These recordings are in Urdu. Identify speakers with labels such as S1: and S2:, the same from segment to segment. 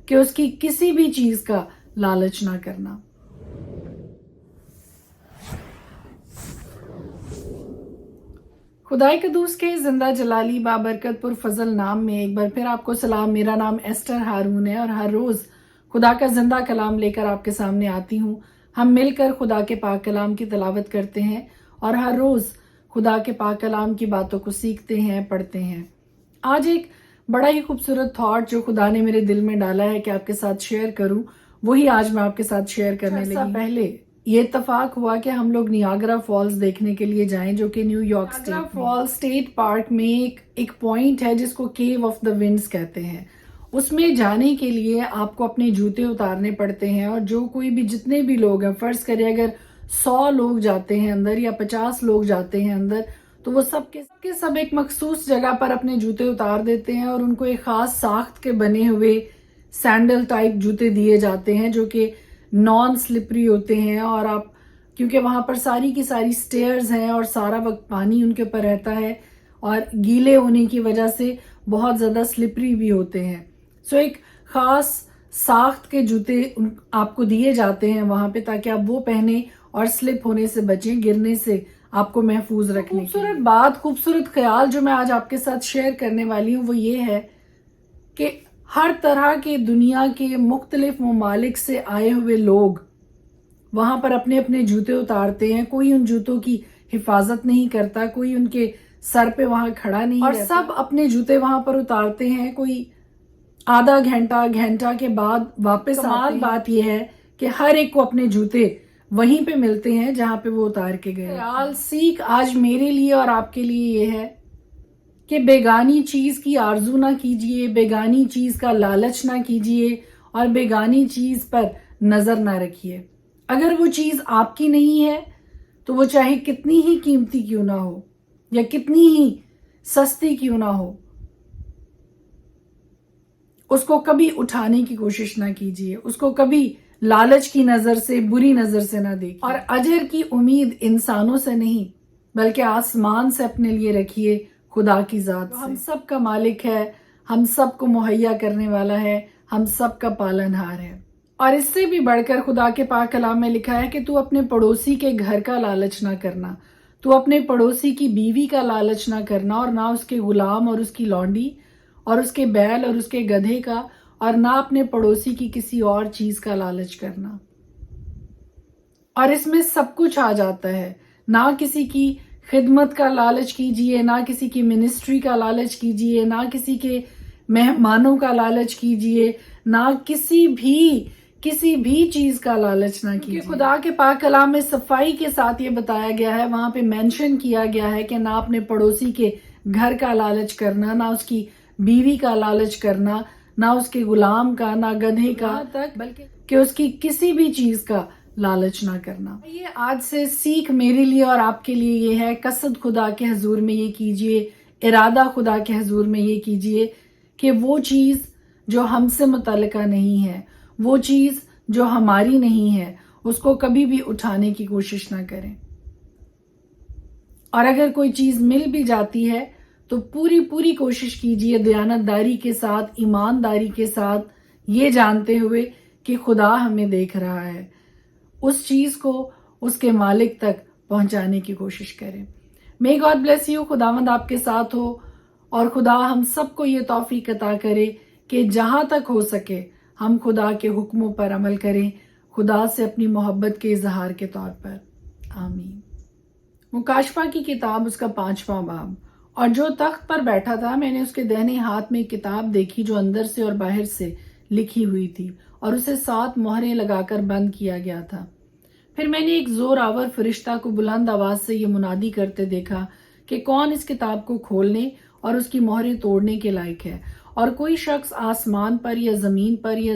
S1: کہ اس کی کسی بھی چیز کا لالچ نہ کرنا۔ خدائے قدوس کے زندہ جلالی بابرکت پرفضل نام میں ایک بار پھر آپ کو سلام۔ میرا نام ایسٹر ہارون ہے اور ہر روز خدا کا زندہ کلام لے کر آپ کے سامنے آتی ہوں۔ ہم مل کر خدا کے پاک کلام کی تلاوت کرتے ہیں اور ہر روز خدا کے پاک کلام کی باتوں کو سیکھتے ہیں، پڑھتے ہیں۔ آج ایک بڑا ہی خوبصورت تھاٹ جو خدا نے میرے دل میں ڈالا ہے کہ آپ کے ساتھ شیئر کروں، وہی آج میں آپ کے ساتھ شیئر کرنے لگی ہوں۔ پہلے یہ اتفاق ہوا کہ ہم لوگ نیاگرا فالز دیکھنے کے لیے جائیں، جو کہ new York Niagara falls state park میں ایک پوائنٹ ہے جس کو کیو آف دا ونڈز کہتے ہیں۔ اس میں جانے کے لیے آپ کو اپنے جوتے اتارنے پڑتے ہیں، اور جو کوئی بھی جتنے بھی لوگ ہیں، فرض کریں اگر 100 لوگ جاتے ہیں اندر یا 50 لوگ جاتے ہیں اندر، تو وہ سب کے سب ایک مخصوص جگہ پر اپنے جوتے اتار دیتے ہیں اور ان کو ایک خاص ساخت کے بنے ہوئے سینڈل ٹائپ جوتے دیے جاتے ہیں جو کہ نان سلپری ہوتے ہیں، اور آپ کیونکہ وہاں پر ساری کی ساری سٹیئرز ہیں اور سارا وقت پانی ان کے اوپر رہتا ہے اور گیلے ہونے کی وجہ سے بہت زیادہ سلپری بھی ہوتے ہیں، سو ایک خاص ساخت کے جوتے آپ کو دیے جاتے ہیں وہاں پہ تاکہ آپ وہ پہنیں اور سلپ ہونے سے بچیں، گرنے سے آپ کو محفوظ رکھنے کی۔ خوبصورت بات، خوبصورت خیال جو میں آج آپ کے ساتھ شیئر کرنے والی ہوں وہ یہ ہے کہ ہر طرح کے دنیا کے مختلف ممالک سے آئے ہوئے لوگ وہاں پر اپنے اپنے جوتے اتارتے ہیں۔ کوئی ان جوتوں کی حفاظت نہیں کرتا، کوئی ان کے سر پہ وہاں کھڑا نہیں رہتا، اور سب اپنے جوتے وہاں پر اتارتے ہیں۔ کوئی آدھا گھنٹہ کے بعد واپس آتے ہیں۔ بات یہ ہے کہ ہر ایک کو اپنے جوتے وہیں پہ ملتے ہیں جہاں پہ وہ اتار کے گئے۔ خیال سیکھ آج میرے لیے اور آپ کے لیے یہ ہے کہ بیگانی چیز کی آرزو نہ کیجئے، بیگانی چیز کا لالچ نہ کیجئے اور بیگانی چیز پر نظر نہ رکھیے۔ اگر وہ چیز آپ کی نہیں ہے تو وہ چاہے کتنی ہی قیمتی کیوں نہ ہو یا کتنی ہی سستی کیوں نہ ہو، اس کو کبھی اٹھانے کی کوشش نہ کیجیے، اس کو کبھی لالچ کی نظر سے، بری نظر سے نہ دیکھیے، اور اجر کی امید انسانوں سے نہیں بلکہ آسمان سے اپنے لیے رکھیے، خدا کی ذات سے۔ ہم سب کا مالک ہے، ہم سب کو مہیا کرنے والا ہے، ہم سب کا پالنہار ہے۔ اور اس سے بھی بڑھ کر خدا کے پاک کلام میں لکھا ہے کہ تو اپنے پڑوسی کے گھر کا لالچ نہ کرنا، تو اپنے پڑوسی کی بیوی کا لالچ نہ کرنا، اور نہ اس کے غلام اور اس کی لونڈی اور اس کے بیل اور اس کے گدھے کا، اور نہ اپنے پڑوسی کی کسی اور چیز کا لالچ کرنا۔ اور اس میں سب کچھ آ جاتا ہے، نہ کسی کی خدمت کا لالچ کیجئے، نہ کسی کی منسٹری کا لالچ کیجئے، نہ کسی کے مہمانوں کا لالچ کیجئے، نہ کسی بھی چیز کا لالچ نہ کیجئے۔ خدا کے پاک کلام میں صفائی کے ساتھ یہ بتایا گیا ہے، وہاں پہ مینشن کیا گیا ہے کہ نہ اپنے پڑوسی کے گھر کا لالچ کرنا، نہ اس کی بیوی کا لالچ کرنا، نہ اس کے غلام کا، نہ گدھے کا، بلکہ کہ اس کی کسی بھی چیز کا لالچ نہ کرنا۔ یہ آج سے سیکھ میرے لیے اور آپ کے لیے یہ ہے، قصد خدا کے حضور میں یہ کیجئے، ارادہ خدا کے حضور میں یہ کیجئے کہ وہ چیز جو ہم سے متعلقہ نہیں ہے، وہ چیز جو ہماری نہیں ہے، اس کو کبھی بھی اٹھانے کی کوشش نہ کریں۔ اور اگر کوئی چیز مل بھی جاتی ہے تو پوری کوشش کیجئے دیانتداری کے ساتھ، ایمانداری کے ساتھ، یہ جانتے ہوئے کہ خدا ہمیں دیکھ رہا ہے، اس چیز کو اس کے مالک تک پہنچانے کی کوشش کریں۔ May God bless you، خداوند آپ کے ساتھ ہو، اور خدا ہم سب کو یہ توفیق عطا کرے کہ جہاں تک ہو سکے ہم خدا کے حکموں پر عمل کریں، خدا سے اپنی محبت کے اظہار کے طور پر۔ آمین۔ مکاشفہ کی کتاب، اس کا 5واں باب۔ اور جو تخت پر بیٹھا تھا، میں نے اس کے دہنے ہاتھ میں ایک کتاب دیکھی جو اندر سے اور باہر سے لکھی ہوئی تھی، اور اسے 7 مہریں لگا کر بند کیا گیا تھا۔ پھر میں نے ایک زور آور فرشتہ کو بلند آواز سے یہ منادی کرتے دیکھا کہ کون اس کتاب کو کھولنے اور اس کی مہریں توڑنے کے لائق ہے، اور کوئی شخص آسمان پر یا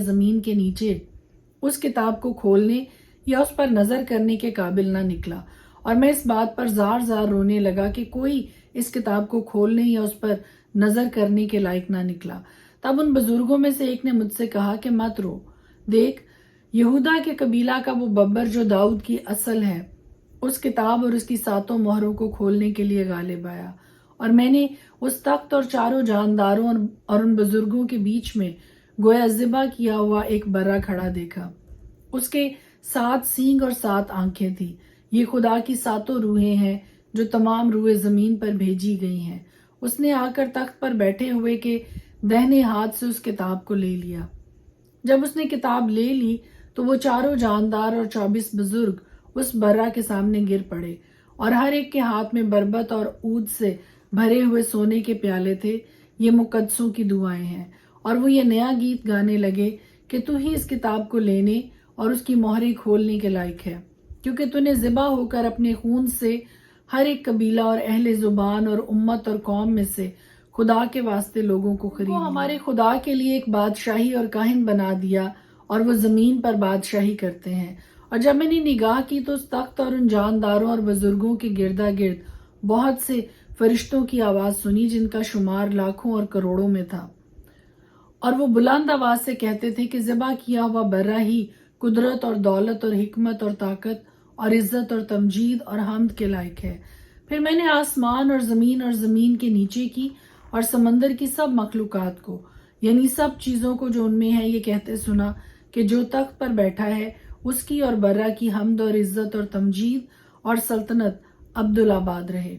S1: زمین کے نیچے اس کتاب کو کھولنے یا اس پر نظر کرنے کے قابل نہ نکلا۔ اور میں اس بات پر زار رونے لگا کہ کوئی اس کتاب کو کھولنے یا اس پر نظر کرنے کے لائق نہ نکلا۔ تب ان بزرگوں میں سے ایک نے مجھ سے کہا کہ مت رو، دیکھ، یہودا کے قبیلہ کا وہ ببر جو داؤد کی اصل ہے، اس کتاب اور اس کی 7 مہروں کو کھولنے کے لیے غالب آیا۔ اور میں نے اس تخت اور 4 جانداروں اور ان بزرگوں کے بیچ میں گویا ذبح کیا ہوا ایک برا کھڑا دیکھا۔ اس کے 7 سینگ اور 7 آنکھیں تھیں۔ یہ خدا کی 7 روحیں ہیں جو تمام روحیں زمین پر بھیجی گئی ہیں۔ اس نے آ کر تخت پر بیٹھے ہوئے کے دہنے ہاتھ سے اس کتاب کو لے لیا۔ جب اس نے کتاب لے لی تو وہ 4 جاندار اور 24 بزرگ اس برا کے سامنے گر پڑے، اور ہر ایک کے ہاتھ میں بربط اور عود سے بھرے ہوئے سونے کے پیالے تھے۔ یہ مقدسوں کی دعائیں ہیں، اور وہ یہ نیا گیت گانے لگے کہ تو ہی اس کتاب کو لینے اور اس کی مہریں کھولنے کے لائق ہے، کیونکہ تو نے ذبح ہو کر اپنے خون سے ہر ایک قبیلہ اور اہل زبان اور امت اور قوم میں سے خدا کے واسطے لوگوں کو خرید لیا۔ ہمارے خدا کے لیے ایک بادشاہی اور کاہن بنا دیا، اور وہ زمین پر بادشاہی کرتے ہیں۔ اور جب میں نے نگاہ کی تو اس تخت اور ان جانداروں اور بزرگوں کے گردا گرد بہت سے فرشتوں کی آواز سنی، جن کا شمار لاکھوں اور کروڑوں میں تھا، اور وہ بلند آواز سے کہتے تھے کہ ذبح کیا ہوا برا ہی قدرت اور دولت اور حکمت اور طاقت اور عزت اور تمجید اور حمد کے لائق ہے۔ پھر میں نے آسمان اور زمین کے نیچے کی اور سمندر کی سب مخلوقات کو، یعنی سب چیزوں کو جو ان میں ہے، یہ کہتے سنا کہ جو تخت پر بیٹھا ہے اس کی اور برا کی حمد اور عزت اور تمجید اور سلطنت عبدالآباد رہے۔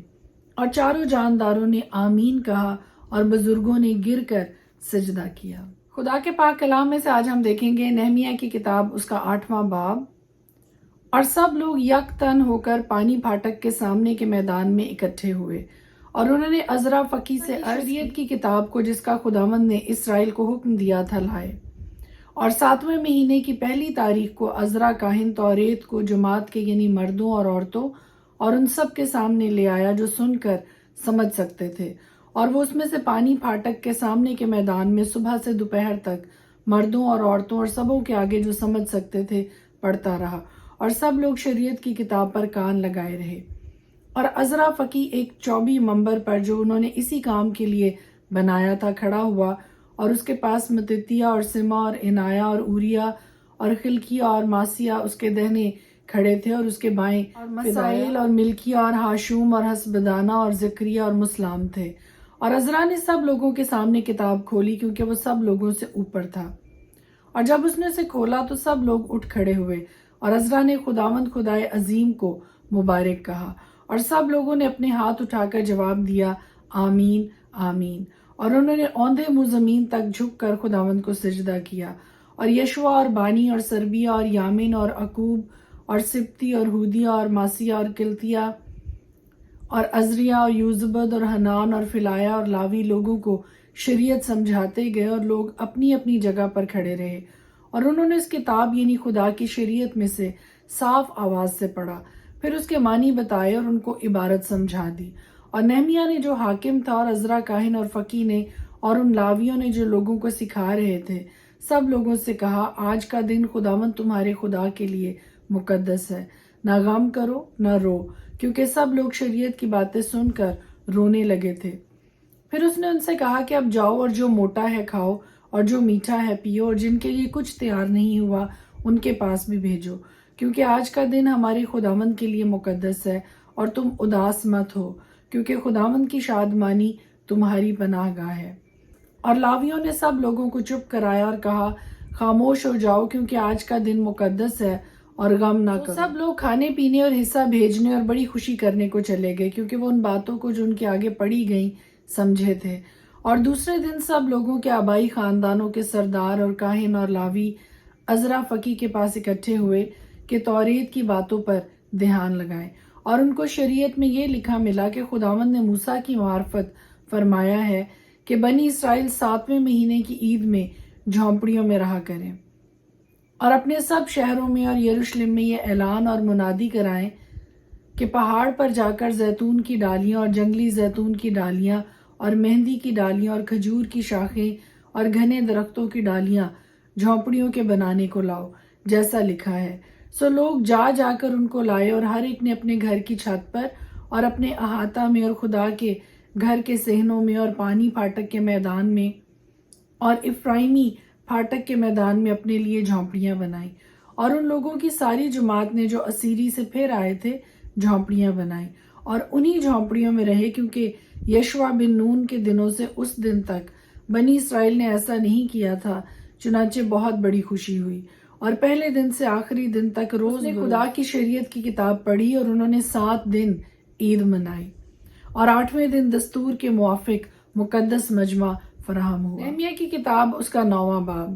S1: اور 4 جانداروں نے آمین کہا، اور بزرگوں نے گر کر سجدہ کیا۔ خدا کے پاک کلام میں سے آج ہم دیکھیں گے نہمیہ کی کتاب، اس کا 8واں باب۔ اور سب لوگ یک تن ہو کر پانی پھاٹک کے سامنے کے میدان میں اکٹھے ہوئے، اور انہوں نے عزرا فقی سے شریعت کی کتاب کو، جس کا خداوند نے اسرائیل کو حکم دیا تھا، لائے۔ اور 7ویں مہینے کی پہلی تاریخ کو عزرا کاہن توریت کو جماعت کے یعنی مردوں اور عورتوں اور ان سب کے سامنے لے آیا جو سن کر سمجھ سکتے تھے، اور وہ اس میں سے پانی پھاٹک کے سامنے کے میدان میں صبح سے دوپہر تک مردوں اور عورتوں اور سبوں کے آگے جو سمجھ سکتے تھے پڑھتا رہا، اور سب لوگ شریعت کی کتاب پر کان لگائے رہے۔ اور عزرا فقی ایک چوبی منبر پر جو انہوں نے اسی کام کے لیے بنایا تھا کھڑا ہوا، اور اس کے پاس متتیہ اور سما اور عنایا اور اوریا اور خلقیہ اور ماسیہ اس کے دہنے کھڑے تھے، اور اس کے بائیں اور مسائل اور ملکیہ اور ہاشوم اور حسبدانہ اور ذکریہ اور مسلام تھے۔ اور عزرا نے سب لوگوں کے سامنے کتاب کھولی، کیونکہ وہ سب لوگوں سے اوپر تھا۔ اور جب اس نے اسے کھولا تو سب لوگ اٹھ کھڑے ہوئے، اور عزرا نے خداوند خدائے عظیم کو مبارک کہا، اور سب لوگوں نے اپنے ہاتھ اٹھا کر جواب دیا، آمین آمین۔ اور انہوں نے اوندھے منہ زمین تک جھک کر خداوند کو سجدہ کیا۔ اور یشوع اور بانی اور سربیہ اور یامن اور عقوب اور سبتی اور ہودیہ اور ماسیہ اور کلتیہ اور عزریہ اور یوزبد اور حنان اور فلایا اور لاوی لوگوں کو شریعت سمجھاتے گئے، اور لوگ اپنی اپنی جگہ پر کھڑے رہے، اور انہوں نے اس کتاب یعنی خدا کی شریعت میں سے صاف آواز سے پڑھا، پھر اس کے معنی بتائے اور ان کو عبارت سمجھا دی۔ اور نہمیہ نے جو حاکم تھا، اور عزرا کاہن اور فقی نے اور ان لاویوں نے جو لوگوں کو سکھا رہے تھے، سب لوگوں سے کہا، آج کا دن خداوند تمہارے خدا کے لیے مقدس ہے، نہ غم کرو نہ رو، کیونکہ سب لوگ شریعت کی باتیں سن کر رونے لگے تھے۔ پھر اس نے ان سے کہا کہ اب جاؤ اور جو موٹا ہے کھاؤ، اور جو میٹھا ہے پیو، اور جن کے لیے کچھ تیار نہیں ہوا ان کے پاس بھی بھیجو، کیونکہ آج کا دن ہمارے خداوند کے لیے مقدس ہے، اور تم اداس مت ہو، کیونکہ خداوند کی شادمانی تمہاری پناہ گاہ ہے۔ اور لاویوں نے سب لوگوں کو چپ کرایا اور کہا، خاموش ہو جاؤ، کیونکہ آج کا دن مقدس ہے، اور غم نہ کرو۔ سب لوگ کھانے پینے اور حصہ بھیجنے اور بڑی خوشی کرنے کو چلے گئے، کیونکہ وہ ان باتوں کو جو ان کے آگے پڑھی گئیں سمجھے تھے۔ اور دوسرے دن سب لوگوں کے آبائی خاندانوں کے سردار اور کاہن اور لاوی عزرا فقی کے پاس اکٹھے ہوئے کہ توریت کی باتوں پر دھیان لگائیں، اور ان کو شریعت میں یہ لکھا ملا کہ خداوند نے موسیٰ کی معرفت فرمایا ہے کہ بنی اسرائیل 7ویں مہینے کی عید میں جھونپڑیوں میں رہا کریں، اور اپنے سب شہروں میں اور یروشلم میں یہ اعلان اور منادی کرائیں کہ پہاڑ پر جا کر زیتون کی ڈالیاں اور جنگلی زیتون کی ڈالیاں اور مہندی کی ڈالیاں اور کھجور کی شاخیں اور گھنے درختوں کی ڈالیاں جھونپڑیوں کے بنانے کو لاؤ، جیسا لکھا ہے۔ سو لوگ جا جا کر ان کو لائے، اور ہر ایک نے اپنے گھر کی چھت پر اور اپنے احاطہ میں اور خدا کے گھر کے صحنوں میں اور پانی پھاٹک کے میدان میں اور افرائیمی پھاٹک کے میدان میں اپنے لیے جھونپڑیاں بنائیں۔ اور ان لوگوں کی ساری جماعت نے جو اسیری سے پھر آئے تھے جھونپڑیاں بنائیں، اور انہی جھونپڑیوں میں رہے، کیونکہ یشوع بن نون کے دنوں سے اس دن تک بنی اسرائیل نے ایسا نہیں کیا تھا چنانچہ بہت بڑی خوشی ہوئی، اور پہلے دن سے آخری دن تک روز نے خدا کی شریعت کی کتاب پڑھی، اور انہوں نے 7 دن عید منائی، اور 8ویں دن دستور کے موافق مقدس مجمع فراہم ہوا۔ نہمیہ کی کتاب، اس کا 9واں باب۔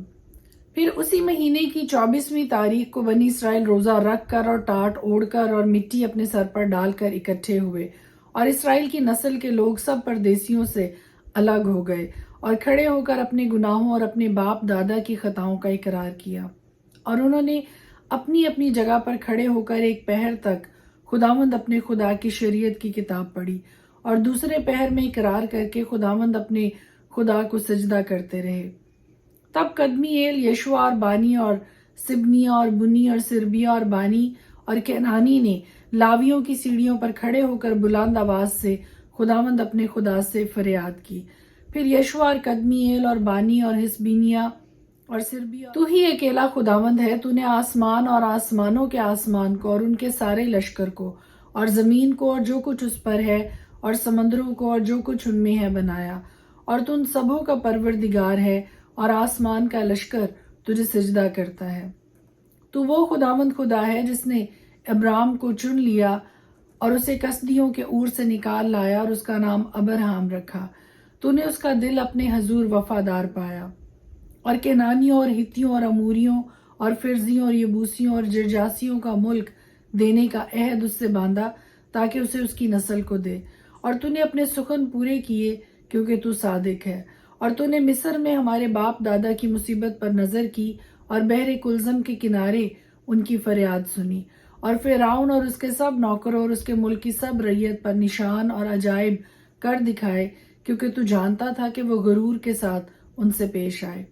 S1: پھر اسی مہینے کی 24ویں تاریخ کو بنی اسرائیل روزہ رکھ کر اور ٹاٹ اوڑھ کر اور مٹی اپنے سر پر ڈال کر اکٹھے ہوئے، اور اسرائیل کی نسل کے لوگ سب پردیسیوں سے الگ ہو گئے، اور کھڑے ہو کر اپنے گناہوں اور اپنے باپ دادا کی خطاؤں کا اقرار کیا، اور انہوں نے اپنی اپنی جگہ پر کھڑے ہو کر ایک پہر تک خداوند اپنے خدا کی شریعت کی کتاب پڑھی، اور دوسرے پہر میں اقرار کر کے خداوند اپنے خدا کو سجدہ کرتے رہے۔ تب قدمییل، یشوع اور بانی اور سبنیہ اور بنی اور سربیہ اور بانی اور کینانی نے لاویوں کی سیڑھیوں پر کھڑے ہو کر بلند آواز سے خداوند اپنے خدا سے فریاد کی۔ پھر یشوع اور قدمییل اور بانی اور حسبینیہ اور سربیہ، تو ہی اکیلا خداوند ہے، تو نے آسمان اور آسمانوں کے آسمان کو اور ان کے سارے لشکر کو اور زمین کو اور جو کچھ اس پر ہے اور سمندروں کو اور جو کچھ ان میں ہے بنایا، اور تو ان سبوں کا پروردگار ہے، اور آسمان کا لشکر تجھے سجدہ کرتا ہے۔ تو وہ خداوند خدا ہے جس نے ابرام کو چن لیا اور اسے کسدیوں کے اور سے نکال لایا اور اس کا نام ابرہام رکھا۔ تو نے اس کا دل اپنے حضور وفادار پایا، اور کینانیوں اور ہتیوں اور اموریوں اور فرزیوں اور یبوسیوں اور جرجاسیوں کا ملک دینے کا عہد اس سے باندھا تاکہ اسے اس کی نسل کو دے، اور تو نے اپنے سخن پورے کیے کیونکہ تو صادق ہے، اور تو نے مصر میں ہمارے باپ دادا کی مصیبت پر نظر کی اور بحر کلزم کے کنارے ان کی فریاد سنی، اور فرعون اور اس کے سب نوکروں اور اس کے ملک کی سب رعیت پر نشان اور عجائب کر دکھائے، کیونکہ تو جانتا تھا کہ وہ غرور کے ساتھ ان سے پیش آئے۔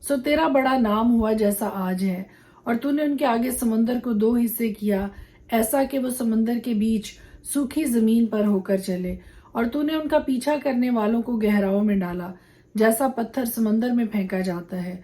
S1: سو تیرا بڑا نام ہوا جیسا آج ہے، اور تو نے ان کے آگے سمندر کو 2 حصے کیا، ایسا کہ وہ سمندر کے بیچ سوکھی زمین پر ہو کر چلے، اور تو نے ان کا پیچھا کرنے والوں کو گہراؤں میں ڈالا جیسا پتھر سمندر میں پھینکا جاتا ہے،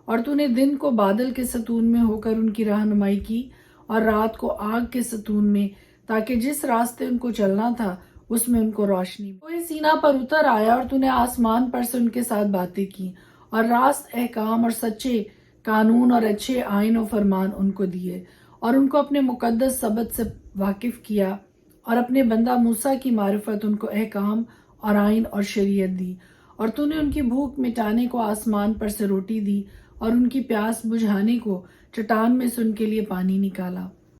S1: اور تو نے دن کو بادل کے ستون میں ہو کر ان کی رہنمائی کی اور رات کو آگ کے ستون میں، تاکہ جس راستے ان کو چلنا تھا اس میں ان کو روشنی۔ کوہ سینا پر اتر آیا، اور تو نے آسمان پر سے ان کے ساتھ باتیں کی اور راست احکام اور سچے قانون اور اچھے آئین و فرمان ان کو دیے، اور ان کو اپنے مقدس سبت سے واقف کیا، اور اپنے بندہ موسیٰ کی معرفت ان کو احکام اور آئین اور شریعت دی، اور تو نے ان کی بھوک مٹانے کو آسمان پر سے روٹی دی، اور ان کی پیاس بجھانے کو چٹان میں سے ان کے لیے پانی نکالا۔